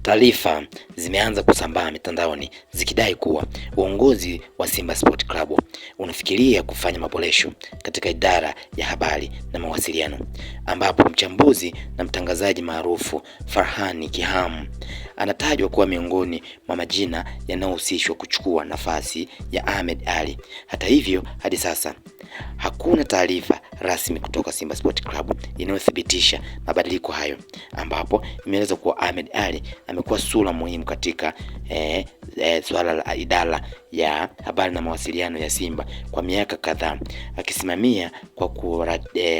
Taarifa zimeanza kusambaa mitandaoni zikidai kuwa uongozi wa Simba Sport Club unafikiria kufanya maboresho katika idara ya habari na mawasiliano, ambapo mchambuzi na mtangazaji maarufu Farhan Kiham anatajwa kuwa miongoni mwa majina yanayohusishwa kuchukua nafasi ya Ahmed Ally. Hata hivyo, hadi sasa hakuna taarifa rasmi kutoka Simba Sport Club inayothibitisha mabadiliko hayo, ambapo imeeleza kuwa Ahmed Ally amekuwa sura muhimu katika swala la idara ya habari na mawasiliano ya Simba kwa miaka kadhaa, akisimamia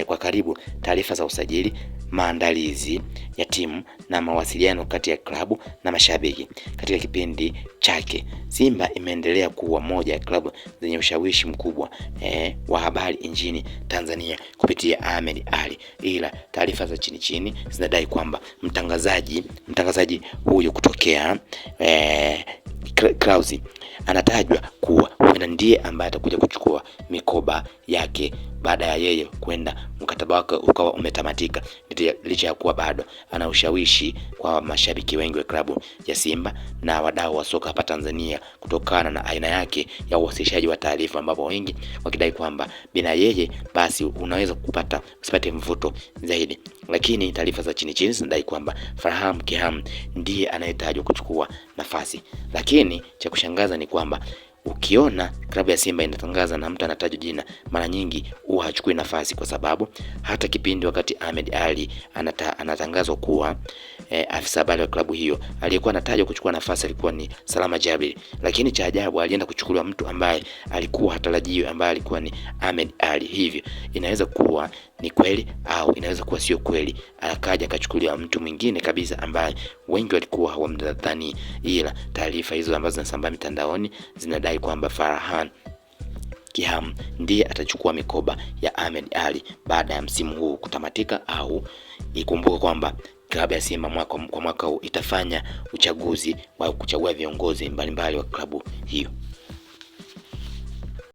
kwa karibu taarifa za usajili, maandalizi ya timu na mawasiliano kati ya klabu na mashabiki. Katika kipindi chake, Simba imeendelea kuwa moja ya klabu zenye ushawishi mkubwa wa habari nchini Tanzania kupitia Ahmed Ally, ila taarifa za chini zinadai kwamba mtangazaji huyu kutokea Clouds anatajwa kuwa huenda ndiye ambaye atakuja kuchukua mikoba yake baada ya yeye kwenda mkataba wake ukawa umetamatika, licha ya kuwa bado ana ushawishi kwa mashabiki wengi wa klabu ya Simba na wadau wa soka hapa Tanzania kutokana na aina yake ya uwasilishaji wa taarifa, ambapo wengi wakidai kwamba bila yeye basi unaweza usipate mvuto zaidi. Lakini taarifa za chini zinadai kwamba Farhan Kiham ndiye anayetajwa kuchukua nafasi. Lakini cha kushangaza ni kwamba ukiona klabu ya Simba inatangaza na mtu anatajwa jina, mara nyingi huwa hachukui nafasi, kwa sababu hata kipindi wakati Ahmed Ally anatangazwa kuwa afisa habari wa klabu hiyo, aliyekuwa anatajwa kuchukua nafasi alikuwa ni Salama Jabir, lakini cha ajabu alienda kuchukuliwa mtu ambaye alikuwa hatarajiwi, ambaye alikuwa ni Ahmed Ally. Hivyo inaweza kuwa ni kweli au inaweza kuwa sio kweli, akaja akachukuliwa mtu mwingine kabisa ambaye wengi walikuwa hawamdhani, ila taarifa hizo ambazo zinasambaa mitandaoni zinadai kwamba Farhan Kiham ndiye atachukua mikoba ya Ahmed Ally baada ya msimu huu kutamatika. Au ikumbuke kwamba klabu ya Simba kwa mwaka huu itafanya uchaguzi wa kuchagua viongozi mbalimbali wa klabu hiyo.